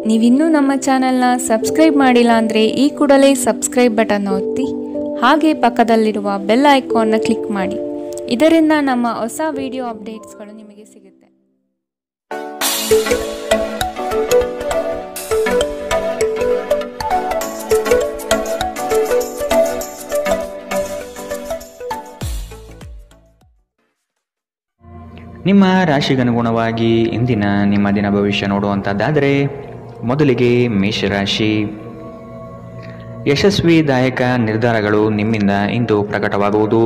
ನೀವಿನ್ನೂ ನಮ್ಮ ಚಾನೆಲ್ನ ಸಬ್ಸ್ಕ್ರೈಬ್ ಮಾಡಿಲ್ಲ ಅಂದರೆ ಈ ಕೂಡಲೇ ಸಬ್ಸ್ಕ್ರೈಬ್ ಬಟನ್ ಒತ್ತಿ ಹಾಗೆ ಪಕ್ಕದಲ್ಲಿರುವ ಬೆಲ್ ಐಕಾನ್ನ ಕ್ಲಿಕ್ ಮಾಡಿ. ಇದರಿಂದ ನಮ್ಮ ಹೊಸ ವಿಡಿಯೋ ಅಪ್ಡೇಟ್ಸ್ಗಳು ನಿಮಗೆ ಸಿಗುತ್ತೆ. ನಿಮ್ಮ ರಾಶಿಗನುಗುಣವಾಗಿ ಇಂದಿನ ನಿಮ್ಮ ದಿನ ಭವಿಷ್ಯ ನೋಡುವಂಥದ್ದಾದರೆ ಮೊದಲಿಗೆ ಮೇಷರಾಶಿ. ಯಶಸ್ವಿದಾಯಕ ನಿರ್ಧಾರಗಳು ನಿಮ್ಮಿಂದ ಇಂದು ಪ್ರಕಟವಾಗುವುದು.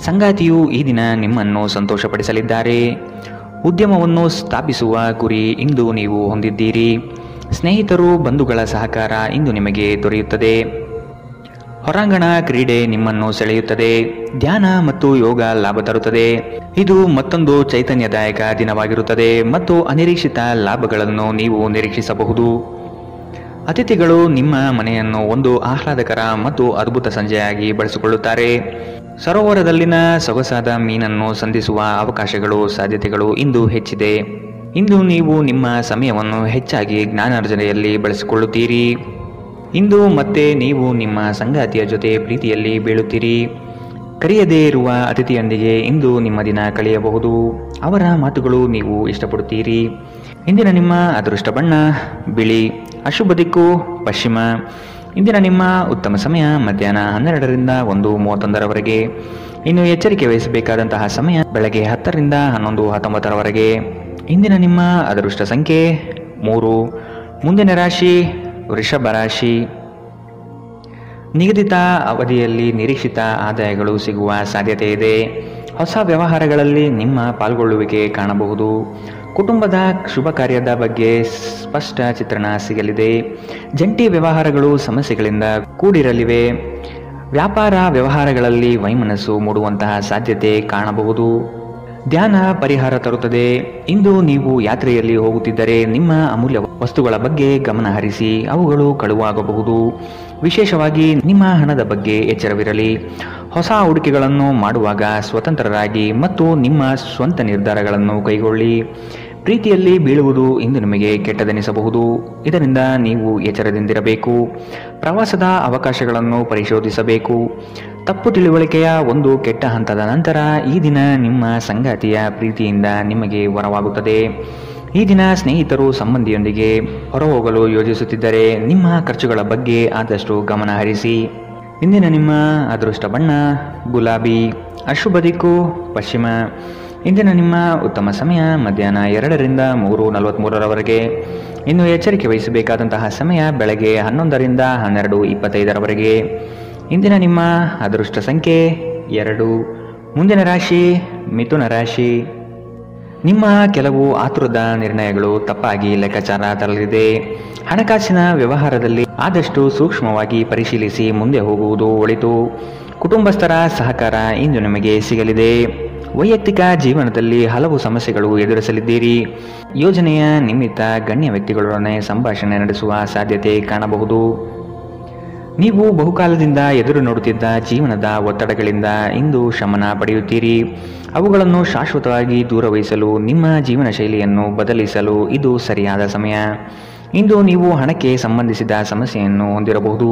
ಸಂಗಾತಿಯು ಈ ದಿನ ನಿಮ್ಮನ್ನು ಸಂತೋಷಪಡಿಸಲಿದ್ದಾರೆ. ಉದ್ಯಮವನ್ನು ಸ್ಥಾಪಿಸುವ ಗುರಿ ಇಂದು ನೀವು ಹೊಂದಿದ್ದೀರಿ. ಸ್ನೇಹಿತರು ಬಂಧುಗಳ ಸಹಕಾರ ಇಂದು ನಿಮಗೆ ದೊರೆಯುತ್ತದೆ. ಹೊರಾಂಗಣ ಕ್ರೀಡೆ ನಿಮ್ಮನ್ನು ಸೆಳೆಯುತ್ತದೆ. ಧ್ಯಾನ ಮತ್ತು ಯೋಗ ಲಾಭ ತರುತ್ತದೆ. ಇದು ಮತ್ತೊಂದು ಚೈತನ್ಯದಾಯಕ ದಿನವಾಗಿರುತ್ತದೆ ಮತ್ತು ಅನಿರೀಕ್ಷಿತ ಲಾಭಗಳನ್ನು ನೀವು ನಿರೀಕ್ಷಿಸಬಹುದು. ಅತಿಥಿಗಳು ನಿಮ್ಮ ಮನೆಯನ್ನು ಒಂದು ಆಹ್ಲಾದಕರ ಮತ್ತು ಅದ್ಭುತ ಸಂಜೆಯಾಗಿ ಬಳಸಿಕೊಳ್ಳುತ್ತಾರೆ. ಸರೋವರದಲ್ಲಿನ ಸೊಗಸಾದ ಮೀನನ್ನು ಸಂಧಿಸುವ ಅವಕಾಶಗಳು ಸಾಧ್ಯತೆಗಳು ಇಂದು ಹೆಚ್ಚಿದೆ. ಇಂದು ನೀವು ನಿಮ್ಮ ಸಮಯವನ್ನು ಹೆಚ್ಚಾಗಿ ಜ್ಞಾನಾರ್ಜನೆಯಲ್ಲಿ ಬಳಸಿಕೊಳ್ಳುತ್ತೀರಿ. ಇಂದು ಮತ್ತೆ ನೀವು ನಿಮ್ಮ ಸಂಗಾತಿಯ ಜೊತೆ ಪ್ರೀತಿಯಲ್ಲಿ ಬೀಳುತ್ತೀರಿ. ಕರೆಯದೇ ಇರುವ ಅತಿಥಿಯೊಂದಿಗೆ ಇಂದು ನಿಮ್ಮ ದಿನ ಕಳೆಯಬಹುದು. ಅವರ ಮಾತುಗಳು ನೀವು ಇಷ್ಟಪಡುತ್ತೀರಿ. ಇಂದಿನ ನಿಮ್ಮ ಅದೃಷ್ಟ ಬಣ್ಣ ಬಿಳಿ. ಅಶುಭ ದಿಕ್ಕು ಪಶ್ಚಿಮ. ಇಂದಿನ ನಿಮ್ಮ ಉತ್ತಮ ಸಮಯ ಮಧ್ಯಾಹ್ನ 12ರಿಂದ 1:31ರವರೆಗೆ. ಇನ್ನು ಎಚ್ಚರಿಕೆ ವಹಿಸಬೇಕಾದಂತಹ ಸಮಯ ಬೆಳಗ್ಗೆ 10ರಿಂದ 11:19ರವರೆಗೆ. ಇಂದಿನ ನಿಮ್ಮ ಅದೃಷ್ಟ ಸಂಖ್ಯೆ 3. ಮುಂದಿನ ರಾಶಿ ವೃಷಭ ರಾಶಿ. ನಿಗದಿತ ಅವಧಿಯಲ್ಲಿ ನಿರೀಕ್ಷಿತ ಆದಾಯಗಳು ಸಿಗುವ ಸಾಧ್ಯತೆ ಇದೆ. ಹೊಸ ವ್ಯವಹಾರಗಳಲ್ಲಿ ನಿಮ್ಮ ಪಾಲ್ಗೊಳ್ಳುವಿಕೆ ಕಾಣಬಹುದು. ಕುಟುಂಬದ ಶುಭ ಕಾರ್ಯದ ಬಗ್ಗೆ ಸ್ಪಷ್ಟ ಚಿತ್ರಣ ಸಿಗಲಿದೆ. ಜಂಟಿ ವ್ಯವಹಾರಗಳು ಸಮಸ್ಯೆಗಳಿಂದ ಕೂಡಿರಲಿವೆ. ವ್ಯಾಪಾರ ವ್ಯವಹಾರಗಳಲ್ಲಿ ವೈಮನಸ್ಸು ಮೂಡುವಂತಹ ಸಾಧ್ಯತೆ ಕಾಣಬಹುದು. ಧ್ಯಾನ ಪರಿಹಾರ ತರುತ್ತದೆ. ಇಂದು ನೀವು ಯಾತ್ರೆಯಲ್ಲಿ ಹೋಗುತ್ತಿದ್ದರೆ ನಿಮ್ಮ ಅಮೂಲ್ಯ ವಸ್ತುಗಳ ಬಗ್ಗೆ ಗಮನ ಹರಿಸಿ. ಅವುಗಳು ಕಳುವಾಗಬಹುದು. ವಿಶೇಷವಾಗಿ ನಿಮ್ಮ ಹಣದ ಬಗ್ಗೆ ಎಚ್ಚರವಿರಲಿ. ಹೊಸ ಹೂಡಿಕೆಗಳನ್ನು ಮಾಡುವಾಗ ಸ್ವತಂತ್ರರಾಗಿ ಮತ್ತು ನಿಮ್ಮ ಸ್ವಂತ ನಿರ್ಧಾರಗಳನ್ನು ಕೈಗೊಳ್ಳಿ. ಪ್ರೀತಿಯಲ್ಲಿ ಬೀಳುವುದು ಇಂದು ನಿಮಗೆ ಕೆಟ್ಟದೆನಿಸಬಹುದು. ಇದರಿಂದ ನೀವು ಎಚ್ಚರದಿಂದಿರಬೇಕು. ಪ್ರವಾಸದ ಅವಕಾಶಗಳನ್ನು ಪರಿಶೋಧಿಸಬೇಕು. ತಪ್ಪು ತಿಳುವಳಿಕೆಯ ಒಂದು ಕೆಟ್ಟ ಹಂತದ ನಂತರ ಈ ದಿನ ನಿಮ್ಮ ಸಂಗಾತಿಯ ಪ್ರೀತಿಯಿಂದ ನಿಮಗೆ ವರವಾಗುತ್ತದೆ. ಈ ದಿನ ಸ್ನೇಹಿತರು ಸಂಬಂಧಿಯೊಂದಿಗೆ ಹೊರಹೋಗಲು ಯೋಜಿಸುತ್ತಿದ್ದರೆ ನಿಮ್ಮ ಖರ್ಚುಗಳ ಬಗ್ಗೆ ಆದಷ್ಟು ಗಮನ ಹರಿಸಿ. ಇಂದಿನ ನಿಮ್ಮ ಅದೃಷ್ಟ ಬಣ್ಣ ಗುಲಾಬಿ. ಅಶುಭ ದಿಕ್ಕು ಪಶ್ಚಿಮ. ಇಂದಿನ ನಿಮ್ಮ ಉತ್ತಮ ಸಮಯ ಮಧ್ಯಾಹ್ನ 2ರಿಂದ 3:43ರವರೆಗೆ. ಇನ್ನು ಎಚ್ಚರಿಕೆ ವಹಿಸಬೇಕಾದಂತಹ ಸಮಯ ಬೆಳಗ್ಗೆ 11ರಿಂದ 12:25ರವರೆಗೆ. ಇಂದಿನ ನಿಮ್ಮ ಅದೃಷ್ಟ ಸಂಖ್ಯೆ 2. ಮುಂದಿನ ರಾಶಿ ಮಿಥುನ ರಾಶಿ. ನಿಮ್ಮ ಕೆಲವು ಆತುರದ ನಿರ್ಣಯಗಳು ತಪ್ಪಾಗಿ ಲೆಕ್ಕಾಚಾರ ತರಲಿದೆ. ಹಣಕಾಸಿನ ವ್ಯವಹಾರದಲ್ಲಿ ಆದಷ್ಟು ಸೂಕ್ಷ್ಮವಾಗಿ ಪರಿಶೀಲಿಸಿ ಮುಂದೆ ಹೋಗುವುದು ಒಳಿತು. ಕುಟುಂಬಸ್ಥರ ಸಹಕಾರ ಇಂದು ನಿಮಗೆ ಸಿಗಲಿದೆ. ವೈಯಕ್ತಿಕ ಜೀವನದಲ್ಲಿ ಹಲವು ಸಮಸ್ಯೆಗಳು ಎದುರಿಸಲಿದ್ದೀರಿ. ಯೋಜನೆಯ ನಿಮಿತ್ತ ಗಣ್ಯ ವ್ಯಕ್ತಿಗಳೊಡನೆ ಸಂಭಾಷಣೆ ನಡೆಸುವ ಸಾಧ್ಯತೆ ಕಾಣಬಹುದು. ನೀವು ಬಹುಕಾಲದಿಂದ ಎದುರು ನೋಡುತ್ತಿದ್ದ ಜೀವನದ ಒತ್ತಡಗಳಿಂದ ಇಂದು ಶಮನ ಪಡೆಯುತ್ತೀರಿ. ಅವುಗಳನ್ನು ಶಾಶ್ವತವಾಗಿ ದೂರವಹಿಸಲು ನಿಮ್ಮ ಜೀವನ ಶೈಲಿಯನ್ನು ಬದಲಿಸಲು ಇದು ಸರಿಯಾದ ಸಮಯ. ಇಂದು ನೀವು ಹಣಕ್ಕೆ ಸಂಬಂಧಿಸಿದ ಸಮಸ್ಯೆಯನ್ನು ಹೊಂದಿರಬಹುದು.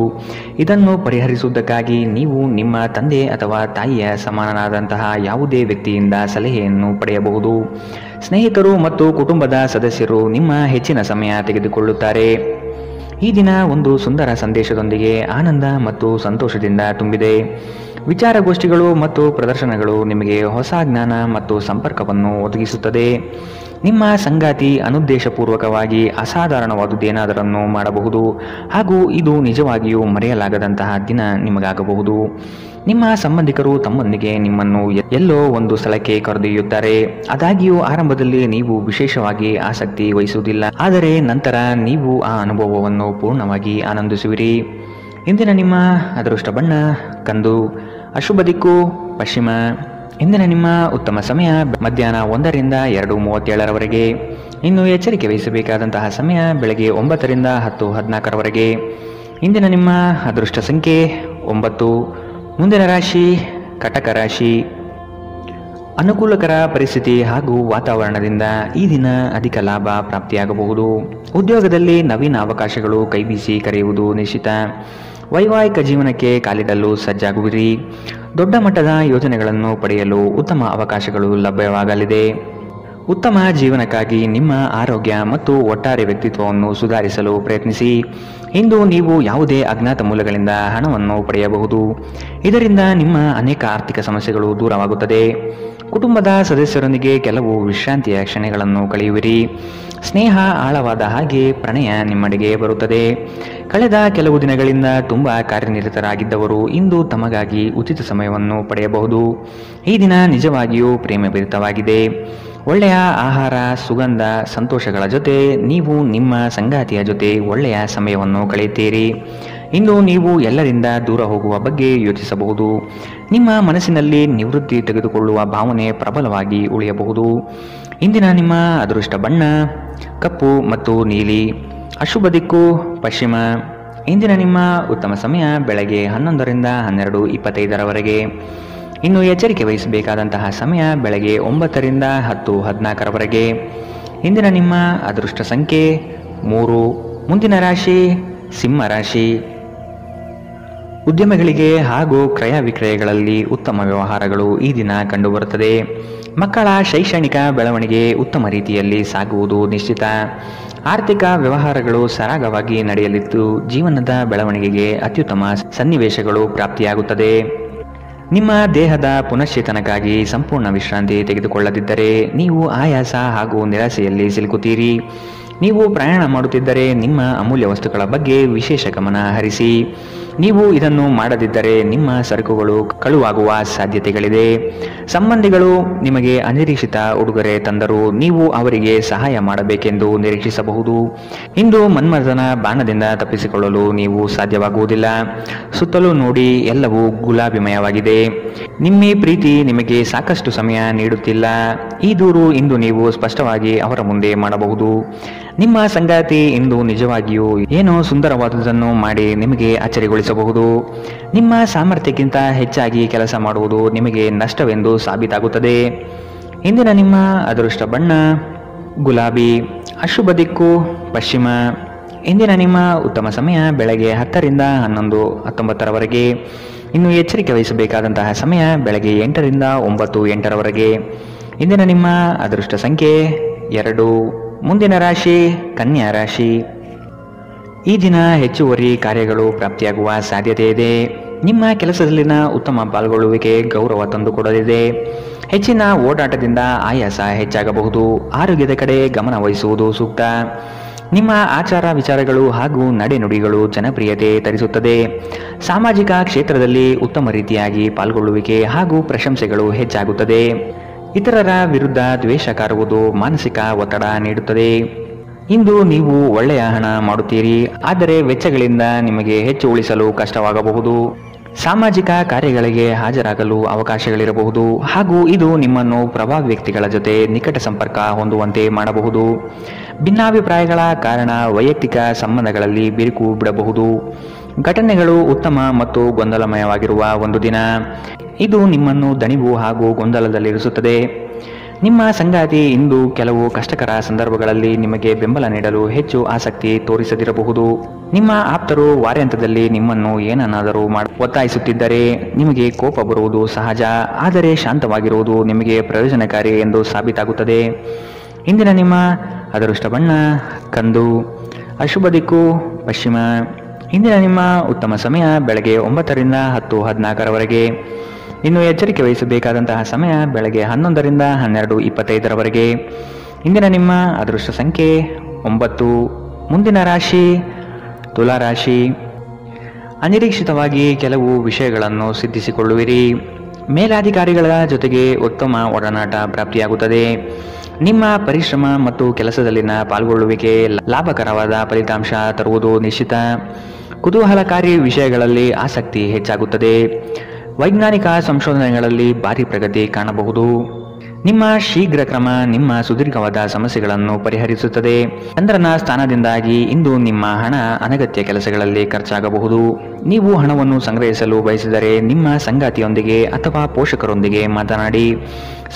ಇದನ್ನು ಪರಿಹರಿಸುವುದಕ್ಕಾಗಿ ನೀವು ನಿಮ್ಮ ತಂದೆ ಅಥವಾ ತಾಯಿಯ ಸಮಾನನಾದಂತಹ ಯಾವುದೇ ವ್ಯಕ್ತಿಯಿಂದ ಸಲಹೆಯನ್ನು ಪಡೆಯಬಹುದು. ಸ್ನೇಹಿತರು ಮತ್ತು ಕುಟುಂಬದ ಸದಸ್ಯರು ನಿಮ್ಮ ಹೆಚ್ಚಿನ ಸಮಯ ತೆಗೆದುಕೊಳ್ಳುತ್ತಾರೆ. ಈ ದಿನ ಒಂದು ಸುಂದರ ಸಂದೇಶದೊಂದಿಗೆ ಆನಂದ ಮತ್ತು ಸಂತೋಷದಿಂದ ತುಂಬಿದೆ. ವಿಚಾರಗೋಷ್ಠಿಗಳು ಮತ್ತು ಪ್ರದರ್ಶನಗಳು ನಿಮಗೆ ಹೊಸ ಜ್ಞಾನ ಮತ್ತು ಸಂಪರ್ಕವನ್ನು ಒದಗಿಸುತ್ತದೆ. ನಿಮ್ಮ ಸಂಗಾತಿ ಅನುದ್ದೇಶಪೂರ್ವಕವಾಗಿ ಅಸಾಧಾರಣವಾದುದೇನಾದರನ್ನು ಮಾಡಬಹುದು ಹಾಗೂ ಇದು ನಿಜವಾಗಿಯೂ ಮರೆಯಲಾಗದಂತಹ ದಿನ ನಿಮಗಾಗಬಹುದು. ನಿಮ್ಮ ಸಂಬಂಧಿಕರು ತಮ್ಮೊಂದಿಗೆ ನಿಮ್ಮನ್ನು ಎಲ್ಲೋ ಒಂದು ಸ್ಥಳಕ್ಕೆ ಕರೆದೊಯ್ಯುತ್ತಾರೆ. ಆದಾಗ್ಯೂ ಆರಂಭದಲ್ಲಿ ನೀವು ವಿಶೇಷವಾಗಿ ಆಸಕ್ತಿ ವಹಿಸುವುದಿಲ್ಲ, ಆದರೆ ನಂತರ ನೀವು ಆ ಅನುಭವವನ್ನು ಪೂರ್ಣವಾಗಿ ಆನಂದಿಸುವಿರಿ. ಇಂದಿನ ನಿಮ್ಮ ಅದೃಷ್ಟ ಬಣ್ಣ ಕಂದು. ಅಶುಭ ದಿಕ್ಕು ಪಶ್ಚಿಮ. ಇಂದಿನ ನಿಮ್ಮ ಉತ್ತಮ ಸಮಯ ಮಧ್ಯಾಹ್ನ 1ರಿಂದ 2:37ರವರೆಗೆ. ಇನ್ನು ಎಚ್ಚರಿಕೆ ವಹಿಸಬೇಕಾದಂತಹ ಸಮಯ ಬೆಳಗ್ಗೆ 9ರಿಂದ 10:14ರವರೆಗೆ. ಇಂದಿನ ನಿಮ್ಮ ಅದೃಷ್ಟ ಸಂಖ್ಯೆ 9. ಮುಂದಿನ ರಾಶಿ ಕಟಕ ರಾಶಿ. ಅನುಕೂಲಕರ ಪರಿಸ್ಥಿತಿ ಹಾಗೂ ವಾತಾವರಣದಿಂದ ಈ ದಿನ ಅಧಿಕ ಲಾಭ ಪ್ರಾಪ್ತಿಯಾಗಬಹುದು. ಉದ್ಯೋಗದಲ್ಲಿ ನವೀನ ಅವಕಾಶಗಳು ಕೈಬೀಸಿ ಕರೆಯುವುದು ನಿಶ್ಚಿತ. ವೈವಾಹಿಕ ಜೀವನಕ್ಕೆ ಕಾಲಿಡಲು ಸಜ್ಜಾಗುವಿರಿ. ದೊಡ್ಡ ಮಟ್ಟದ ಯೋಜನೆಗಳನ್ನು ಪಡೆಯಲು ಉತ್ತಮ ಅವಕಾಶಗಳು ಲಭ್ಯವಾಗಲಿದೆ. ಉತ್ತಮ ಜೀವನಕ್ಕಾಗಿ ನಿಮ್ಮ ಆರೋಗ್ಯ ಮತ್ತು ಒಟ್ಟಾರೆ ವ್ಯಕ್ತಿತ್ವವನ್ನು ಸುಧಾರಿಸಲು ಪ್ರಯತ್ನಿಸಿ. ಇಂದು ನೀವು ಯಾವುದೇ ಅಜ್ಞಾತ ಮೂಲಗಳಿಂದ ಹಣವನ್ನು ಪಡೆಯಬಹುದು. ಇದರಿಂದ ನಿಮ್ಮ ಅನೇಕ ಆರ್ಥಿಕ ಸಮಸ್ಯೆಗಳು ದೂರವಾಗುತ್ತದೆ. ಕುಟುಂಬದ ಸದಸ್ಯರೊಂದಿಗೆ ಕೆಲವು ವಿಶ್ರಾಂತಿಯ ಕ್ಷಣಗಳನ್ನು ಕಳೆಯುವಿರಿ. ಸ್ನೇಹ ಆಳವಾದ ಹಾಗೆ ಪ್ರಣಯ ನಿಮ್ಮಡೆಗೆ ಬರುತ್ತದೆ. ಕಳೆದ ಕೆಲವು ದಿನಗಳಿಂದ ತುಂಬ ಕಾರ್ಯನಿರತರಾಗಿದ್ದವರು ಇಂದು ತಮಗಾಗಿ ಉಚಿತ ಸಮಯವನ್ನು ಪಡೆಯಬಹುದು. ಈ ದಿನ ನಿಜವಾಗಿಯೂ ಪ್ರೇಮಭರಿತವಾಗಿದೆ. ಒಳ್ಳೆಯ ಆಹಾರ, ಸುಗಂಧ, ಸಂತೋಷಗಳ ಜೊತೆ ನೀವು ನಿಮ್ಮ ಸಂಗಾತಿಯ ಜೊತೆ ಒಳ್ಳೆಯ ಸಮಯವನ್ನು ಕಳೆಯುತ್ತೀರಿ. ಇಂದು ನೀವು ಎಲ್ಲರಿಂದ ದೂರ ಹೋಗುವ ಬಗ್ಗೆ ಯೋಚಿಸಬಹುದು. ನಿಮ್ಮ ಮನಸ್ಸಿನಲ್ಲಿ ನಿವೃತ್ತಿ ತೆಗೆದುಕೊಳ್ಳುವ ಭಾವನೆ ಪ್ರಬಲವಾಗಿ ಉಳಿಯಬಹುದು. ಇಂದಿನ ನಿಮ್ಮ ಅದೃಷ್ಟ ಬಣ್ಣ ಕಪ್ಪು ಮತ್ತು ನೀಲಿ. ಅಶುಭ ದಿಕ್ಕು ಪಶ್ಚಿಮ. ಇಂದಿನ ನಿಮ್ಮ ಉತ್ತಮ ಸಮಯ ಬೆಳಗ್ಗೆ 11ರಿಂದ 12:25 ಇನ್ನು ಎಚ್ಚರಿಕೆ ವಹಿಸಬೇಕಾದಂತಹ ಸಮಯ ಬೆಳಗ್ಗೆ 9ರಿಂದ 10:14 ಇಂದಿನ ನಿಮ್ಮ ಅದೃಷ್ಟ ಸಂಖ್ಯೆ 3. ಮುಂದಿನ ರಾಶಿ ಸಿಂಹ ರಾಶಿ. ಉದ್ಯಮಗಳಿಗೆ ಹಾಗೂ ಕ್ರಯ ವಿಕ್ರಯಗಳಲ್ಲಿ ಉತ್ತಮ ವ್ಯವಹಾರಗಳು ಈ ದಿನ ಕಂಡುಬರುತ್ತದೆ. ಮಕ್ಕಳ ಶೈಕ್ಷಣಿಕ ಬೆಳವಣಿಗೆ ಉತ್ತಮ ರೀತಿಯಲ್ಲಿ ಸಾಗುವುದು ನಿಶ್ಚಿತ. ಆರ್ಥಿಕ ವ್ಯವಹಾರಗಳು ಸರಾಗವಾಗಿ ನಡೆಯಲಿದ್ದು ಜೀವನದ ಬೆಳವಣಿಗೆಗೆ ಅತ್ಯುತ್ತಮ ಸನ್ನಿವೇಶಗಳು ಪ್ರಾಪ್ತಿಯಾಗುತ್ತದೆ. ನಿಮ್ಮ ದೇಹದ ಪುನಶ್ಚೇತನಕ್ಕಾಗಿ ಸಂಪೂರ್ಣ ವಿಶ್ರಾಂತಿ ತೆಗೆದುಕೊಳ್ಳದಿದ್ದರೆ ನೀವು ಆಯಾಸ ಹಾಗೂ ನಿರಾಸೆಯಲ್ಲಿ ಸಿಲುಕುತ್ತೀರಿ. ನೀವು ಪ್ರಯಾಣ ಮಾಡುತ್ತಿದ್ದರೆ ನಿಮ್ಮ ಅಮೂಲ್ಯ ವಸ್ತುಗಳ ಬಗ್ಗೆ ವಿಶೇಷ ಗಮನ ಹರಿಸಿ. ನೀವು ಇದನ್ನು ಮಾಡದಿದ್ದರೆ ನಿಮ್ಮ ಸರಕುಗಳು ಕಳುವಾಗುವ ಸಾಧ್ಯತೆಗಳಿದೆ. ಸಂಬಂಧಿಗಳು ನಿಮಗೆ ಅನಿರೀಕ್ಷಿತ ಉಡುಗೊರೆ ತಂದರೂ ನೀವು ಅವರಿಗೆ ಸಹಾಯ ಮಾಡಬೇಕೆಂದು ನಿರೀಕ್ಷಿಸಬಹುದು. ಇಂದು ಮನ್ಮಥನ ಬಾಣದಿಂದ ತಪ್ಪಿಸಿಕೊಳ್ಳಲು ನೀವು ಸಾಧ್ಯವಾಗುವುದಿಲ್ಲ. ಸುತ್ತಲೂ ನೋಡಿ, ಎಲ್ಲವೂ ಗುಲಾಬಿಮಯವಾಗಿದೆ. ನಿಮ್ಮ ಪ್ರೀತಿ ನಿಮಗೆ ಸಾಕಷ್ಟು ಸಮಯ ನೀಡುತ್ತಿಲ್ಲ. ಈ ದೂರು ಇಂದು ನೀವು ಸ್ಪಷ್ಟವಾಗಿ ಅವರ ಮುಂದೆ ಮಾಡಬಹುದು. ನಿಮ್ಮ ಸಂಗಾತಿ ಇಂದು ನಿಜವಾಗಿಯೂ ಏನೋ ಸುಂದರವಾದುದನ್ನು ಮಾಡಿ ನಿಮಗೆ ಅಚ್ಚರಿಗೊಳಿಸಬಹುದು. ನಿಮ್ಮ ಸಾಮರ್ಥ್ಯಕ್ಕಿಂತ ಹೆಚ್ಚಾಗಿ ಕೆಲಸ ಮಾಡುವುದು ನಿಮಗೆ ನಷ್ಟವೆಂದು ಸಾಬೀತಾಗುತ್ತದೆ. ಇಂದಿನ ನಿಮ್ಮ ಅದೃಷ್ಟ ಬಣ್ಣ ಗುಲಾಬಿ. ಅಶುಭ ದಿಕ್ಕು ಪಶ್ಚಿಮ. ಇಂದಿನ ನಿಮ್ಮ ಉತ್ತಮ ಸಮಯ ಬೆಳಗ್ಗೆ 10ರಿಂದ 11:19 ಇನ್ನು ಎಚ್ಚರಿಕೆ ವಹಿಸಬೇಕಾದಂತಹ ಸಮಯ ಬೆಳಗ್ಗೆ 8ರಿಂದ 9:08 ಇಂದಿನ ನಿಮ್ಮ ಅದೃಷ್ಟ ಸಂಖ್ಯೆ 2. ಮುಂದಿನ ರಾಶಿ ಕನ್ಯಾ ರಾಶಿ. ಈ ದಿನ ಹೆಚ್ಚುವರಿ ಕಾರ್ಯಗಳು ಪ್ರಾಪ್ತಿಯಾಗುವ ಸಾಧ್ಯತೆ ಇದೆ. ನಿಮ್ಮ ಕೆಲಸದಲ್ಲಿನ ಉತ್ತಮ ಪಾಲ್ಗೊಳ್ಳುವಿಕೆ ಗೌರವ ತಂದುಕೊಡಲಿದೆ. ಹೆಚ್ಚಿನ ಓಡಾಟದಿಂದ ಆಯಾಸ ಹೆಚ್ಚಾಗಬಹುದು. ಆರೋಗ್ಯದ ಕಡೆ ಗಮನ ವಹಿಸುವುದು ಸೂಕ್ತ. ನಿಮ್ಮ ಆಚಾರ ವಿಚಾರಗಳು ಹಾಗೂ ನಡೆನುಡಿಗಳು ಜನಪ್ರಿಯತೆ ತರಿಸುತ್ತದೆ. ಸಾಮಾಜಿಕ ಕ್ಷೇತ್ರದಲ್ಲಿ ಉತ್ತಮ ರೀತಿಯಾಗಿ ಪಾಲ್ಗೊಳ್ಳುವಿಕೆ ಹಾಗೂ ಪ್ರಶಂಸೆಗಳು ಹೆಚ್ಚಾಗುತ್ತದೆ. ಇತರರ ವಿರುದ್ಧ ದ್ವೇಷ ಕಾರುವುದು ಮಾನಸಿಕ ಒತ್ತಡ ನೀಡುತ್ತದೆ. ಇಂದು ನೀವು ಒಳ್ಳೆಯ ಹಣ ಮಾಡುತ್ತೀರಿ, ಆದರೆ ವೆಚ್ಚಗಳಿಂದ ನಿಮಗೆ ಹೆಚ್ಚು ಉಳಿಸಲು ಕಷ್ಟವಾಗಬಹುದು. ಸಾಮಾಜಿಕ ಕಾರ್ಯಗಳಿಗೆ ಹಾಜರಾಗಲು ಅವಕಾಶಗಳಿರಬಹುದು ಹಾಗೂ ಇದು ನಿಮ್ಮನ್ನು ಪ್ರಭಾವಿ ವ್ಯಕ್ತಿಗಳ ಜೊತೆ ನಿಕಟ ಸಂಪರ್ಕ ಹೊಂದುವಂತೆ ಮಾಡಬಹುದು. ಭಿನ್ನಾಭಿಪ್ರಾಯಗಳ ಕಾರಣ ವೈಯಕ್ತಿಕ ಸಂಬಂಧಗಳಲ್ಲಿ ಬಿರುಕು ಬಿಡಬಹುದು. ಘಟನೆಗಳು ಉತ್ತಮ ಮತ್ತು ಗೊಂದಲಮಯವಾಗಿರುವ ಒಂದು ದಿನ. ಇದು ನಿಮ್ಮನ್ನು ದಣಿವು ಹಾಗೂ ಗೊಂದಲದಲ್ಲಿರಿಸುತ್ತದೆ. ನಿಮ್ಮ ಸಂಗಾತಿ ಇಂದು ಕೆಲವು ಕಷ್ಟಕರ ಸಂದರ್ಭಗಳಲ್ಲಿ ನಿಮಗೆ ಬೆಂಬಲ ನೀಡಲು ಹೆಚ್ಚು ಆಸಕ್ತಿ ತೋರಿಸದಿರಬಹುದು. ನಿಮ್ಮ ಆಪ್ತರು ವಾರಾಂತ್ಯದಲ್ಲಿ ನಿಮ್ಮನ್ನು ಏನನ್ನಾದರೂ ಒತ್ತಾಯಿಸುತ್ತಿದ್ದರೆ ನಿಮಗೆ ಕೋಪ ಬರುವುದು ಸಹಜ, ಆದರೆ ಶಾಂತವಾಗಿರುವುದು ನಿಮಗೆ ಪ್ರಯೋಜನಕಾರಿ ಎಂದು ಸಾಬೀತಾಗುತ್ತದೆ. ಇಂದಿನ ನಿಮ್ಮ ಅದೃಷ್ಟ ಬಣ್ಣ ಕಂದು. ಅಶುಭ ದಿಕ್ಕು ಪಶ್ಚಿಮ. ಇಂದಿನ ನಿಮ್ಮ ಉತ್ತಮ ಸಮಯ ಬೆಳಗ್ಗೆ 9ರಿಂದ 10:14 ಇನ್ನು ಎಚ್ಚರಿಕೆ ವಹಿಸಬೇಕಾದಂತಹ ಸಮಯ ಬೆಳಗ್ಗೆ 11ರಿಂದ 12:25 ಇಂದಿನ ನಿಮ್ಮ ಅದೃಷ್ಟ ಸಂಖ್ಯೆ 9. ಮುಂದಿನ ರಾಶಿ ತುಲಾ ರಾಶಿ. ಅನಿರೀಕ್ಷಿತವಾಗಿ ಕೆಲವು ವಿಷಯಗಳನ್ನು ಸಿದ್ಧಿಸಿಕೊಳ್ಳುವಿರಿ. ಮೇಲಾಧಿಕಾರಿಗಳ ಜೊತೆಗೆ ಉತ್ತಮ ಒಡನಾಟ ಪ್ರಾಪ್ತಿಯಾಗುತ್ತದೆ. ನಿಮ್ಮ ಪರಿಶ್ರಮ ಮತ್ತು ಕೆಲಸದಲ್ಲಿನ ಪಾಲ್ಗೊಳ್ಳುವಿಕೆ ಲಾಭಕರವಾದ ಫಲಿತಾಂಶ ತರುವುದು ನಿಶ್ಚಿತ. ಕುತೂಹಲಕಾರಿ ವಿಷಯಗಳಲ್ಲಿ ಆಸಕ್ತಿ ಹೆಚ್ಚಾಗುತ್ತದೆ. ವೈಜ್ಞಾನಿಕ ಸಂಶೋಧನೆಗಳಲ್ಲಿ ಭಾರಿ ಪ್ರಗತಿ ಕಾಣಬಹುದು. ನಿಮ್ಮ ಶೀಘ್ರ ಕ್ರಮ ನಿಮ್ಮ ಸುದೀರ್ಘವಾದ ಸಮಸ್ಯೆಗಳನ್ನು ಪರಿಹರಿಸುತ್ತದೆ. ಚಂದ್ರನ ಸ್ಥಾನದಿಂದಾಗಿ ಇಂದು ನಿಮ್ಮ ಹಣ ಅನಗತ್ಯ ಕೆಲಸಗಳಲ್ಲಿ ಖರ್ಚಾಗಬಹುದು. ನೀವು ಹಣವನ್ನು ಸಂಗ್ರಹಿಸಲು ಬಯಸಿದರೆ ನಿಮ್ಮ ಸಂಗಾತಿಯೊಂದಿಗೆ ಅಥವಾ ಪೋಷಕರೊಂದಿಗೆ ಮಾತನಾಡಿ.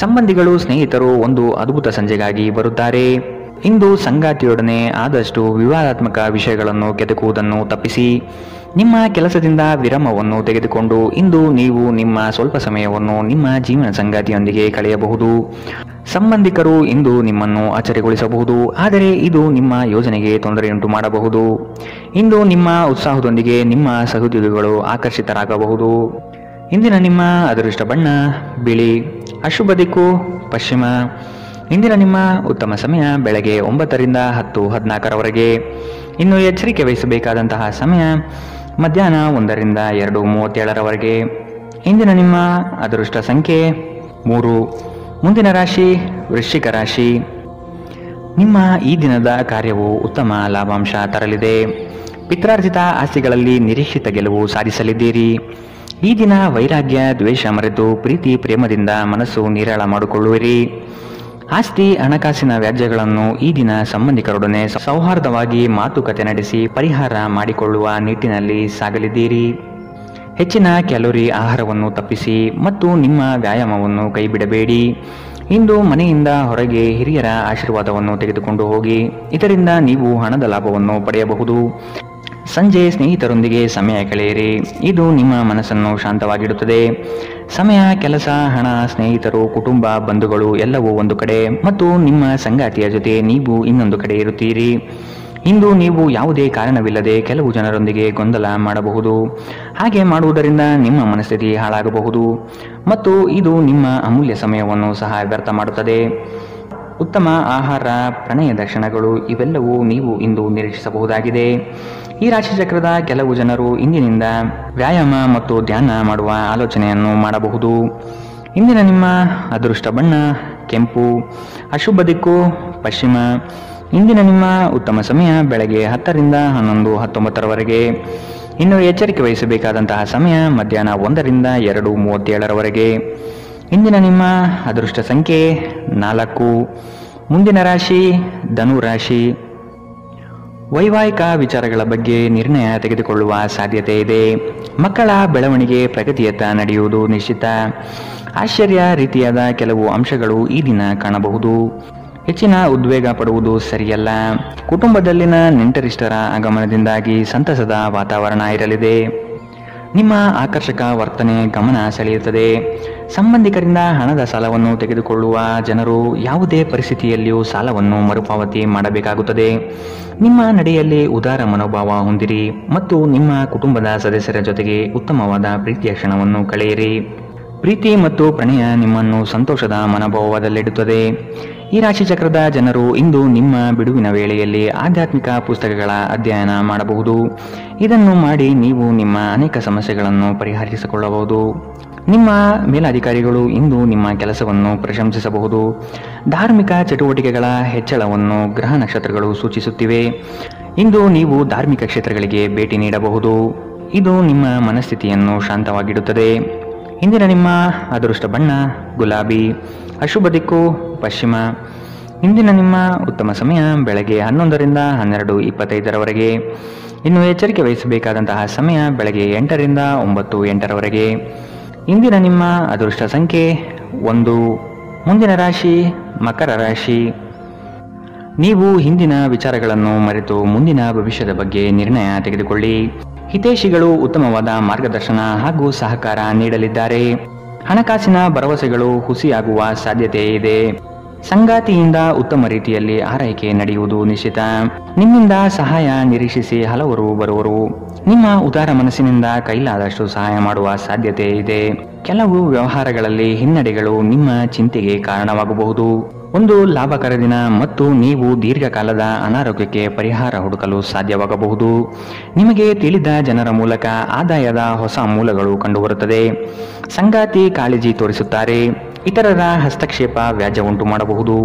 ಸಂಬಂಧಿಗಳು, ಸ್ನೇಹಿತರು ಒಂದು ಅದ್ಭುತ ಸಂಜೆಗಾಗಿ ಬರುತ್ತಾರೆ. ಇಂದು ಸಂಗಾತಿಯೊಡನೆ ಆದಷ್ಟು ವಿವಾದಾತ್ಮಕ ವಿಷಯಗಳನ್ನು ಕೆದಕುವುದನ್ನು ತಪ್ಪಿಸಿ. ನಿಮ್ಮ ಕೆಲಸದಿಂದ ವಿರಾಮವನ್ನು ತೆಗೆದುಕೊಂಡು ಇಂದು ನೀವು ನಿಮ್ಮ ಸ್ವಲ್ಪ ಸಮಯವನ್ನು ನಿಮ್ಮ ಜೀವನ ಸಂಗಾತಿಯೊಂದಿಗೆ ಕಳೆಯಬಹುದು. ಸಂಬಂಧಿಕರು ಇಂದು ನಿಮ್ಮನ್ನು ಅಚ್ಚರಿಗೊಳಿಸಬಹುದು, ಆದರೆ ಇದು ನಿಮ್ಮ ಯೋಜನೆಗೆ ತೊಂದರೆಯುಂಟು ಮಾಡಬಹುದು. ಇಂದು ನಿಮ್ಮ ಉತ್ಸಾಹದೊಂದಿಗೆ ನಿಮ್ಮ ಸಹೋದ್ಯೋಗಿಗಳು ಆಕರ್ಷಿತರಾಗಬಹುದು. ಇಂದಿನ ನಿಮ್ಮ ಅದೃಷ್ಟ ಬಣ್ಣ ಬಿಳಿ. ಅಶುಭ ದಿಕ್ಕು ಪಶ್ಚಿಮ. ಇಂದಿನ ನಿಮ್ಮ ಉತ್ತಮ ಸಮಯ ಬೆಳಗ್ಗೆ 9ರಿಂದ 10:14ರವರೆಗೆ. ಇನ್ನು ಎಚ್ಚರಿಕೆ ವಹಿಸಬೇಕಾದಂತಹ ಸಮಯ ಮಧ್ಯಾಹ್ನ 1ರಿಂದ 2:37ರವರೆಗೆ. ಇಂದಿನ ನಿಮ್ಮ ಅದೃಷ್ಟ ಸಂಖ್ಯೆ 3. ಮುಂದಿನ ರಾಶಿ ವೃಶ್ಚಿಕ ರಾಶಿ. ನಿಮ್ಮ ಈ ದಿನದ ಕಾರ್ಯವು ಉತ್ತಮ ಲಾಭಾಂಶ ತರಲಿದೆ. ಪಿತ್ರಾರ್ಜಿತ ಆಸ್ತಿಗಳಲ್ಲಿ ನಿರೀಕ್ಷಿತ ಗೆಲುವು ಸಾಧಿಸಲಿದ್ದೀರಿ. ಈ ದಿನ ವೈರಾಗ್ಯ ದ್ವೇಷ ಮರೆತು ಪ್ರೀತಿ ಪ್ರೇಮದಿಂದ ಮನಸ್ಸು ನಿರಾಳ ಮಾಡಿಕೊಳ್ಳುವಿರಿ. ಆಸ್ತಿ ಹಣಕಾಸಿನ ವ್ಯಾಜ್ಯಗಳನ್ನು ಈ ದಿನ ಸಂಬಂಧಿಕರೊಡನೆ ಸೌಹಾರ್ದವಾಗಿ ಮಾತುಕತೆ ನಡೆಸಿ ಪರಿಹಾರ ಮಾಡಿಕೊಳ್ಳುವ ನಿಟ್ಟಿನಲ್ಲಿ ಸಾಗಲಿದ್ದೀರಿ. ಹೆಚ್ಚಿನ ಕ್ಯಾಲೋರಿ ಆಹಾರವನ್ನು ತಪ್ಪಿಸಿ ಮತ್ತು ನಿಮ್ಮ ವ್ಯಾಯಾಮವನ್ನು ಕೈಬಿಡಬೇಡಿ. ಇಂದು ಮನೆಯಿಂದ ಹೊರಗೆ ಹಿರಿಯರ ಆಶೀರ್ವಾದವನ್ನು ತೆಗೆದುಕೊಂಡು ಹೋಗಿ, ಇದರಿಂದ ನೀವು ಹಣದ ಲಾಭವನ್ನು ಪಡೆಯಬಹುದು. ಸಂಜೆ ಸ್ನೇಹಿತರೊಂದಿಗೆ ಸಮಯ ಕಳೆಯಿರಿ, ಇದು ನಿಮ್ಮ ಮನಸ್ಸನ್ನು ಶಾಂತವಾಗಿಡುತ್ತದೆ. ಸಮಯ, ಕೆಲಸ, ಹಣ, ಸ್ನೇಹಿತರು, ಕುಟುಂಬ, ಬಂಧುಗಳು ಎಲ್ಲವೂ ಒಂದು ಕಡೆ ಮತ್ತು ನಿಮ್ಮ ಸಂಗಾತಿಯ ಜೊತೆ ನೀವು ಇನ್ನೊಂದು ಕಡೆ ಇರುತ್ತೀರಿ. ಇಂದು ನೀವು ಯಾವುದೇ ಕಾರಣವಿಲ್ಲದೆ ಕೆಲವು ಜನರೊಂದಿಗೆ ಗೊಂದಲ ಮಾಡಬಹುದು. ಹಾಗೆ ಮಾಡುವುದರಿಂದ ನಿಮ್ಮ ಮನಸ್ಥಿತಿ ಹಾಳಾಗಬಹುದು ಮತ್ತು ಇದು ನಿಮ್ಮ ಅಮೂಲ್ಯ ಸಮಯವನ್ನು ಸಹ ವ್ಯರ್ಥ ಮಾಡುತ್ತದೆ. ಉತ್ತಮ ಆಹಾರ, ಪ್ರಣಯದ ಕ್ಷಣಗಳು ಇವೆಲ್ಲವೂ ನೀವು ಇಂದು ನಿರೀಕ್ಷಿಸಬಹುದಾಗಿದೆ. ಈ ರಾಶಿಚಕ್ರದ ಕೆಲವು ಜನರು ಇಂದಿನಿಂದ ವ್ಯಾಯಾಮ ಮತ್ತು ಧ್ಯಾನ ಮಾಡುವ ಆಲೋಚನೆಯನ್ನು ಮಾಡಬಹುದು. ಇಂದಿನ ನಿಮ್ಮ ಅದೃಷ್ಟ ಬಣ್ಣ ಕೆಂಪು. ಅಶುಭ ದಿಕ್ಕು ಪಶ್ಚಿಮ. ಇಂದಿನ ನಿಮ್ಮ ಉತ್ತಮ ಸಮಯ ಬೆಳಗ್ಗೆ 10ರಿಂದ 11:19ರವರೆಗೆ. ಇನ್ನು ಎಚ್ಚರಿಕೆ ವಹಿಸಬೇಕಾದಂತಹ ಸಮಯ ಮಧ್ಯಾಹ್ನ 1ರಿಂದ 2:37ರವರೆಗೆ. ಇಂದಿನ ನಿಮ್ಮ ಅದೃಷ್ಟ ಸಂಖ್ಯೆ 4. ಮುಂದಿನ ರಾಶಿ ಧನು ರಾಶಿ. ವೈವಾಹಿಕ ವಿಚಾರಗಳ ಬಗ್ಗೆ ನಿರ್ಣಯ ತೆಗೆದುಕೊಳ್ಳುವ ಸಾಧ್ಯತೆ ಇದೆ. ಮಕ್ಕಳ ಬೆಳವಣಿಗೆ ಪ್ರಗತಿಯತ್ತ ನಡೆಯುವುದು ನಿಶ್ಚಿತ. ಆಶ್ಚರ್ಯ ರೀತಿಯಾದ ಕೆಲವು ಅಂಶಗಳು ಈ ದಿನ ಕಾಣಬಹುದು. ಹೆಚ್ಚಿನ ಉದ್ವೇಗ ಪಡುವುದು ಸರಿಯಲ್ಲ. ಕುಟುಂಬದಲ್ಲಿನ ನೆಂಟರಿಷ್ಟರ ಆಗಮನದಿಂದಾಗಿ ಸಂತಸದ ವಾತಾವರಣ ಇರಲಿದೆ. ನಿಮ್ಮ ಆಕರ್ಷಕ ವರ್ತನೆ ಗಮನ ಸೆಳೆಯುತ್ತದೆ. ಸಂಬಂಧಿಕರಿಂದ ಹಣದ ಸಾಲವನ್ನು ತೆಗೆದುಕೊಳ್ಳುವ ಜನರು ಯಾವುದೇ ಪರಿಸ್ಥಿತಿಯಲ್ಲಿಯೂ ಸಾಲವನ್ನು ಮರುಪಾವತಿ ಮಾಡಬೇಕಾಗುತ್ತದೆ. ನಿಮ್ಮ ನಡೆಯಲ್ಲಿ ಉದಾರ ಮನೋಭಾವ ಹೊಂದಿರಿ ಮತ್ತು ನಿಮ್ಮ ಕುಟುಂಬದ ಸದಸ್ಯರ ಜೊತೆಗೆ ಉತ್ತಮವಾದ ಪ್ರೀತಿಯ ಕ್ಷಣವನ್ನು ಕಳೆಯಿರಿ. ಪ್ರೀತಿ ಮತ್ತು ಪ್ರಣಯ ನಿಮ್ಮನ್ನು ಸಂತೋಷದ ಮನೋಭಾವದಲ್ಲಿಡುತ್ತದೆ. ಈ ರಾಶಿಚಕ್ರದ ಜನರು ಇಂದು ನಿಮ್ಮ ಬಿಡುವಿನ ವೇಳೆಯಲ್ಲಿ ಆಧ್ಯಾತ್ಮಿಕ ಪುಸ್ತಕಗಳ ಅಧ್ಯಯನ ಮಾಡಬಹುದು. ಇದನ್ನು ಮಾಡಿ ನೀವು ನಿಮ್ಮ ಅನೇಕ ಸಮಸ್ಯೆಗಳನ್ನು ಪರಿಹರಿಸಿಕೊಳ್ಳಬಹುದು. ನಿಮ್ಮ ಮೇಲಾಧಿಕಾರಿಗಳು ಇಂದು ನಿಮ್ಮ ಕೆಲಸವನ್ನು ಪ್ರಶಂಸಿಸಬಹುದು. ಧಾರ್ಮಿಕ ಚಟುವಟಿಕೆಗಳ ಹೆಚ್ಚಳವನ್ನು ಗ್ರಹ ನಕ್ಷತ್ರಗಳು ಸೂಚಿಸುತ್ತಿವೆ. ಇಂದು ನೀವು ಧಾರ್ಮಿಕ ಕ್ಷೇತ್ರಗಳಿಗೆ ಭೇಟಿ ನೀಡಬಹುದು. ಇದು ನಿಮ್ಮ ಮನಸ್ಥಿತಿಯನ್ನು ಶಾಂತವಾಗಿಡುತ್ತದೆ. ಇಂದಿನ ನಿಮ್ಮ ಅದೃಷ್ಟ ಬಣ್ಣ ಗುಲಾಬಿ. ಅಶುಭ ದಿಕ್ಕು ಪಶ್ಚಿಮ. ಇಂದಿನ ನಿಮ್ಮ ಉತ್ತಮ ಸಮಯ ಬೆಳಗ್ಗೆ 11ರಿಂದ 12:25ರವರೆಗೆ. ಇನ್ನು ಎಚ್ಚರಿಕೆ ವಹಿಸಬೇಕಾದಂತಹ ಸಮಯ ಬೆಳಗ್ಗೆ 8ರಿಂದ 9:08ರವರೆಗೆ. ಇಂದಿನ ನಿಮ್ಮ ಅದೃಷ್ಟ ಸಂಖ್ಯೆ 1. ಮುಂದಿನ ರಾಶಿ ಮಕರ ರಾಶಿ. ನೀವು ಹಿಂದಿನ ವಿಚಾರಗಳನ್ನು ಮರೆತು ಮುಂದಿನ ಭವಿಷ್ಯದ ಬಗ್ಗೆ ನಿರ್ಣಯ ತೆಗೆದುಕೊಳ್ಳಿ. ಹಿತೈಷಿಗಳು ಉತ್ತಮವಾದ ಮಾರ್ಗದರ್ಶನ ಹಾಗೂ ಸಹಕಾರ ನೀಡಲಿದ್ದಾರೆ. ಹಣಕಾಸಿನ ಭರವಸೆಗಳು ಹುಸಿಯಾಗುವ ಸಾಧ್ಯತೆ ಇದೆ. ಸಂಗಾತಿಯಿಂದ ಉತ್ತಮ ರೀತಿಯಲ್ಲಿ ಆರೈಕೆ ನಡೆಯುವುದು ನಿಶ್ಚಿತ. ನಿಮ್ಮಿಂದ ಸಹಾಯ ನಿರೀಕ್ಷಿಸಿ ಹಲವರು ಬರುವರು. ನಿಮ್ಮ ಉದಾರ ಮನಸ್ಸಿನಿಂದ ಕೈಲಾದಷ್ಟು ಸಹಾಯ ಮಾಡುವ ಸಾಧ್ಯತೆ ಇದೆ. ಕೆಲವು ವ್ಯವಹಾರಗಳಲ್ಲಿ ಹಿನ್ನಡೆಗಳು ನಿಮ್ಮ ಚಿಂತೆಗೆ ಕಾರಣವಾಗಬಹುದು. ಒಂದು ಲಾಭಕರ ದಿನ ಮತ್ತು ನೀವು ದೀರ್ಘಕಾಲದ ಅನಾರೋಗ್ಯಕ್ಕೆ ಪರಿಹಾರ ಹುಡುಕಲು ಸಾಧ್ಯವಾಗಬಹುದು. ನಿಮಗೆ ತಿಳಿದ ಜನರ ಮೂಲಕ ಆದಾಯದ ಹೊಸ ಮೂಲಗಳು ಕಂಡುಬರುತ್ತದೆ. ಸಂಗಾತಿ ಕಾಳಜಿ ತೋರಿಸುತ್ತಾರೆ. ಇತರರ ಹಸ್ತಕ್ಷೇಪ ವ್ಯಾಜ್ಯ ಉಂಟು ಮಾಡಬಹುದು.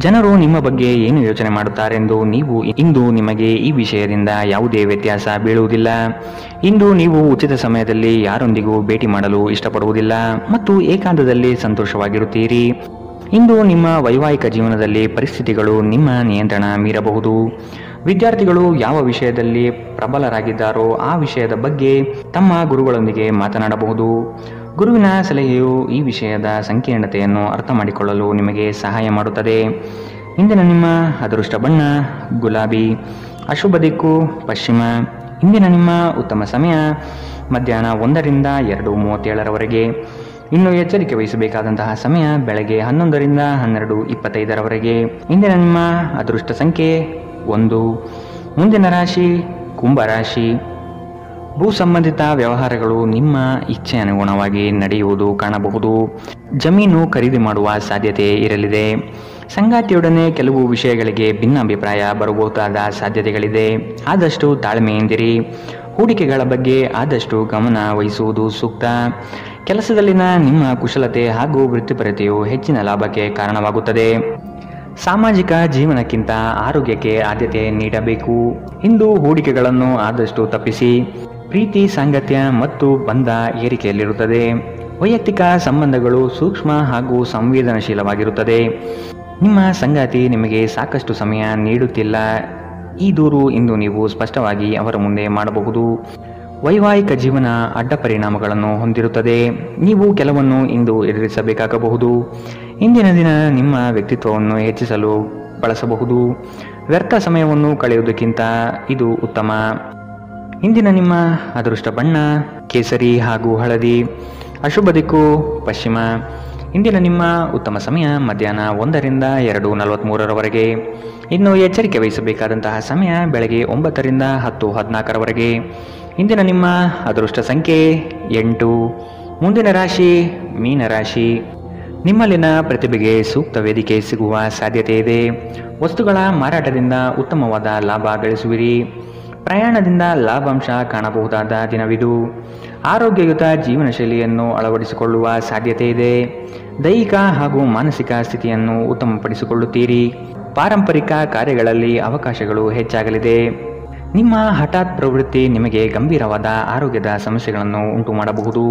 ಜನರು ನಿಮ್ಮ ಬಗ್ಗೆ ಏನು ಯೋಚನೆ ಮಾಡುತ್ತಾರೆಂದು ನೀವು ಇಂದು ನಿಮಗೆ ಈ ವಿಷಯದಿಂದ ಯಾವುದೇ ವ್ಯತ್ಯಾಸ ಬೀಳುವುದಿಲ್ಲ. ಇಂದು ನೀವು ಉಚಿತ ಸಮಯದಲ್ಲಿ ಯಾರೊಂದಿಗೂ ಭೇಟಿ ಮಾಡಲು ಇಷ್ಟಪಡುವುದಿಲ್ಲ ಮತ್ತು ಏಕಾಂತದಲ್ಲಿ ಸಂತೋಷವಾಗಿರುತ್ತೀರಿ. ಇಂದು ನಿಮ್ಮ ವೈವಾಹಿಕ ಜೀವನದಲ್ಲಿ ಪರಿಸ್ಥಿತಿಗಳು ನಿಮ್ಮ ನಿಯಂತ್ರಣ ಮೀರಬಹುದು. ವಿದ್ಯಾರ್ಥಿಗಳು ಯಾವ ವಿಷಯದಲ್ಲಿ ಪ್ರಬಲರಾಗಿದ್ದಾರೋ ಆ ವಿಷಯದ ಬಗ್ಗೆ ತಮ್ಮ ಗುರುಗಳೊಂದಿಗೆ ಮಾತನಾಡಬಹುದು. ಗುರುವಿನ ಸಲಹೆಯು ಈ ವಿಷಯದ ಸಂಕೀರ್ಣತೆಯನ್ನು ಅರ್ಥ ಮಾಡಿಕೊಳ್ಳಲು ನಿಮಗೆ ಸಹಾಯ ಮಾಡುತ್ತದೆ. ಇಂದಿನ ನಿಮ್ಮ ಅದೃಷ್ಟ ಬಣ್ಣ ಗುಲಾಬಿ, ಅಶುಭ ದಿಕ್ಕು ಪಶ್ಚಿಮ. ಇಂದಿನ ನಿಮ್ಮ ಉತ್ತಮ ಸಮಯ ಮಧ್ಯಾಹ್ನ 1ರಿಂದ 2:37ರವರೆಗೆ. ಇನ್ನು ಎಚ್ಚರಿಕೆ ವಹಿಸಬೇಕಾದಂತಹ ಸಮಯ ಬೆಳಗ್ಗೆ 11ರಿಂದ 12:25ರವರೆಗೆ. ಇಂದಿನ ನಿಮ್ಮ ಅದೃಷ್ಟ ಸಂಖ್ಯೆ 1. ಮುಂದಿನ ರಾಶಿ ಕುಂಭರಾಶಿ. ಭೂ ಸಂಬಂಧಿತ ವ್ಯವಹಾರಗಳು ನಿಮ್ಮ ಇಚ್ಛೆ ಅನುಗುಣವಾಗಿ ನಡೆಯುವುದು ಕಾಣಬಹುದು. ಜಮೀನು ಖರೀದಿ ಮಾಡುವ ಸಾಧ್ಯತೆ ಇರಲಿದೆ. ಸಂಗಾತಿಯೊಡನೆ ಕೆಲವು ವಿಷಯಗಳಿಗೆ ಭಿನ್ನಾಭಿಪ್ರಾಯ ಬರಬಹುದಾದ ಸಾಧ್ಯತೆಗಳಿದೆ. ಆದಷ್ಟು ತಾಳ್ಮೆಯಿಂದಿರಿ. ಹೂಡಿಕೆಗಳ ಬಗ್ಗೆ ಆದಷ್ಟು ಗಮನ ವಹಿಸುವುದು ಸೂಕ್ತ. ಕೆಲಸದಲ್ಲಿನ ನಿಮ್ಮ ಕುಶಲತೆ ಹಾಗೂ ವೃತ್ತಿಪರತೆಯು ಹೆಚ್ಚಿನ ಲಾಭಕ್ಕೆ ಕಾರಣವಾಗುತ್ತದೆ. ಸಾಮಾಜಿಕ ಜೀವನಕ್ಕಿಂತ ಆರೋಗ್ಯಕ್ಕೆ ಆದ್ಯತೆ ನೀಡಬೇಕು. ಇಂದು ಹೂಡಿಕೆಗಳನ್ನು ಆದಷ್ಟು ತಪ್ಪಿಸಿ. ಪ್ರೀತಿ ಸಾಂಗತ್ಯ ಮತ್ತು ಬಂಧ ಏರಿಕೆಯಲ್ಲಿರುತ್ತದೆ. ವೈಯಕ್ತಿಕ ಸಂಬಂಧಗಳು ಸೂಕ್ಷ್ಮ ಹಾಗೂ ಸಂವೇದನಶೀಲವಾಗಿರುತ್ತದೆ. ನಿಮ್ಮ ಸಂಗಾತಿ ನಿಮಗೆ ಸಾಕಷ್ಟು ಸಮಯ ನೀಡುತ್ತಿಲ್ಲ. ಈ ದೂರು ಇಂದು ನೀವು ಸ್ಪಷ್ಟವಾಗಿ ಅವರ ಮುಂದೆ ಮಾಡಬಹುದು. ವೈವಾಹಿಕ ಜೀವನ ಅಡ್ಡ ಪರಿಣಾಮಗಳನ್ನು ಹೊಂದಿರುತ್ತದೆ. ನೀವು ಕೆಲವನ್ನು ಇಂದು ಎದುರಿಸಬೇಕಾಗಬಹುದು. ಇಂದಿನ ದಿನ ನಿಮ್ಮ ವ್ಯಕ್ತಿತ್ವವನ್ನು ಹೆಚ್ಚಿಸಲು ಬಳಸಬಹುದು. ವ್ಯರ್ಥ ಸಮಯವನ್ನು ಕಳೆಯುವುದಕ್ಕಿಂತ ಇದು ಉತ್ತಮ. ಇಂದಿನ ನಿಮ್ಮ ಅದೃಷ್ಟ ಬಣ್ಣ ಕೇಸರಿ ಹಾಗೂ ಹಳದಿ, ಅಶುಭ ದಿಕ್ಕು ಪಶ್ಚಿಮ. ಇಂದಿನ ನಿಮ್ಮ ಉತ್ತಮ ಸಮಯ ಮಧ್ಯಾಹ್ನ 1ರಿಂದ 2:43ರವರೆಗೆ. ಇನ್ನು ಎಚ್ಚರಿಕೆ ವಹಿಸಬೇಕಾದಂತಹ ಸಮಯ ಬೆಳಗ್ಗೆ 9ರಿಂದ 10:14ರವರೆಗೆ. ಇಂದಿನ ನಿಮ್ಮ ಅದೃಷ್ಟ ಸಂಖ್ಯೆ 8. ಮುಂದಿನ ರಾಶಿ ಮೀನರಾಶಿ. ನಿಮ್ಮಲ್ಲಿನ ಪ್ರತಿಭೆಗೆ ಸೂಕ್ತ ವೇದಿಕೆ ಸಿಗುವ ಸಾಧ್ಯತೆ ಇದೆ. ವಸ್ತುಗಳ ಮಾರಾಟದಿಂದ ಉತ್ತಮವಾದ ಲಾಭ ಗಳಿಸುವಿರಿ. ಪ್ರಯಾಣದಿಂದ ಲಾಭಾಂಶ ಕಾಣಬಹುದಾದ ದಿನವಿದು. ಆರೋಗ್ಯಯುತ ಜೀವನ ಶೈಲಿಯನ್ನು ಅಳವಡಿಸಿಕೊಳ್ಳುವ ಸಾಧ್ಯತೆ ಇದೆ. ದೈಹಿಕ ಹಾಗೂ ಮಾನಸಿಕ ಸ್ಥಿತಿಯನ್ನು ಉತ್ತಮಪಡಿಸಿಕೊಳ್ಳುತ್ತೀರಿ. ಪಾರಂಪರಿಕ ಕಾರ್ಯಗಳಲ್ಲಿ ಅವಕಾಶಗಳು ಹೆಚ್ಚಾಗಲಿದೆ. ನಿಮ್ಮ ಹಠಾತ್ ಪ್ರವೃತ್ತಿ ನಿಮಗೆ ಗಂಭೀರವಾದ ಆರೋಗ್ಯದ ಸಮಸ್ಯೆಗಳನ್ನು ಉಂಟು ಮಾಡಬಹುದು.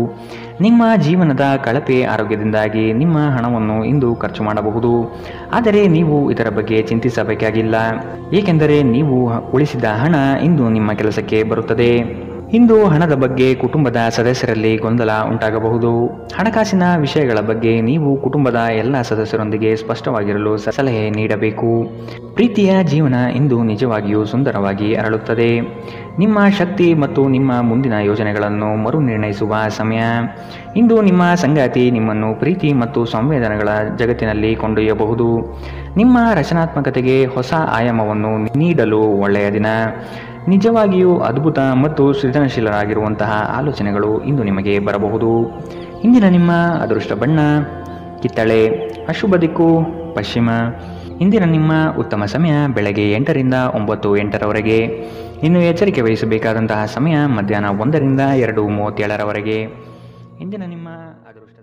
ನಿಮ್ಮ ಜೀವನದ ಕಳಪೆ ಆರೋಗ್ಯದಿಂದಾಗಿ ನಿಮ್ಮ ಹಣವನ್ನು ಇಂದು ಖರ್ಚು ಮಾಡಬಹುದು. ಆದರೆ ನೀವು ಇದರ ಬಗ್ಗೆ ಚಿಂತಿಸಬೇಕಾಗಿಲ್ಲ, ಏಕೆಂದರೆ ನೀವು ಉಳಿಸಿದ ಹಣ ಇಂದು ನಿಮ್ಮ ಕೆಲಸಕ್ಕೆ ಬರುತ್ತದೆ. ಇಂದು ಹಣದ ಬಗ್ಗೆ ಕುಟುಂಬದ ಸದಸ್ಯರಲ್ಲಿ ಗೊಂದಲ ಉಂಟಾಗಬಹುದು. ಹಣಕಾಸಿನ ವಿಷಯಗಳ ಬಗ್ಗೆ ನೀವು ಕುಟುಂಬದ ಎಲ್ಲ ಸದಸ್ಯರೊಂದಿಗೆ ಸ್ಪಷ್ಟವಾಗಿರಲು ಸಲಹೆ ನೀಡಬೇಕು. ಪ್ರೀತಿಯ ಜೀವನ ಇಂದು ನಿಜವಾಗಿಯೂ ಸುಂದರವಾಗಿ ಅರಳುತ್ತದೆ. ನಿಮ್ಮ ಶಕ್ತಿ ಮತ್ತು ನಿಮ್ಮ ಮುಂದಿನ ಯೋಜನೆಗಳನ್ನು ಮರು ನಿರ್ಣಯಿಸುವ ಸಮಯ. ಇಂದು ನಿಮ್ಮ ಸಂಗಾತಿ ನಿಮ್ಮನ್ನು ಪ್ರೀತಿ ಮತ್ತು ಸಂವೇದನೆಗಳ ಜಗತ್ತಿನಲ್ಲಿ ಕೊಂಡೊಯ್ಯಬಹುದು. ನಿಮ್ಮ ರಚನಾತ್ಮಕತೆಗೆ ಹೊಸ ಆಯಾಮವನ್ನು ನೀಡಲು ಒಳ್ಳೆಯ ದಿನ. ನಿಜವಾಗಿಯೂ ಅದ್ಭುತ ಮತ್ತು ಸೃಜನಶೀಲರಾಗಿರುವಂತಹ ಆಲೋಚನೆಗಳು ಇಂದು ನಿಮಗೆ ಬರಬಹುದು. ಇಂದಿನ ನಿಮ್ಮ ಅದೃಷ್ಟ ಬಣ್ಣ ಕಿತ್ತಳೆ, ಅಶುಭ ದಿಕ್ಕು ಪಶ್ಚಿಮ. ಇಂದಿನ ನಿಮ್ಮ ಉತ್ತಮ ಸಮಯ ಬೆಳಗ್ಗೆ 8ರಿಂದ 9:08ರವರೆಗೆ. ಇನ್ನು ಎಚ್ಚರಿಕೆ ವಹಿಸಬೇಕಾದಂತಹ ಸಮಯ ಮಧ್ಯಾಹ್ನ 1ರಿಂದ 2:37ರವರೆಗೆ. ಇಂದಿನ ನಿಮ್ಮ ಅದೃಷ್ಟ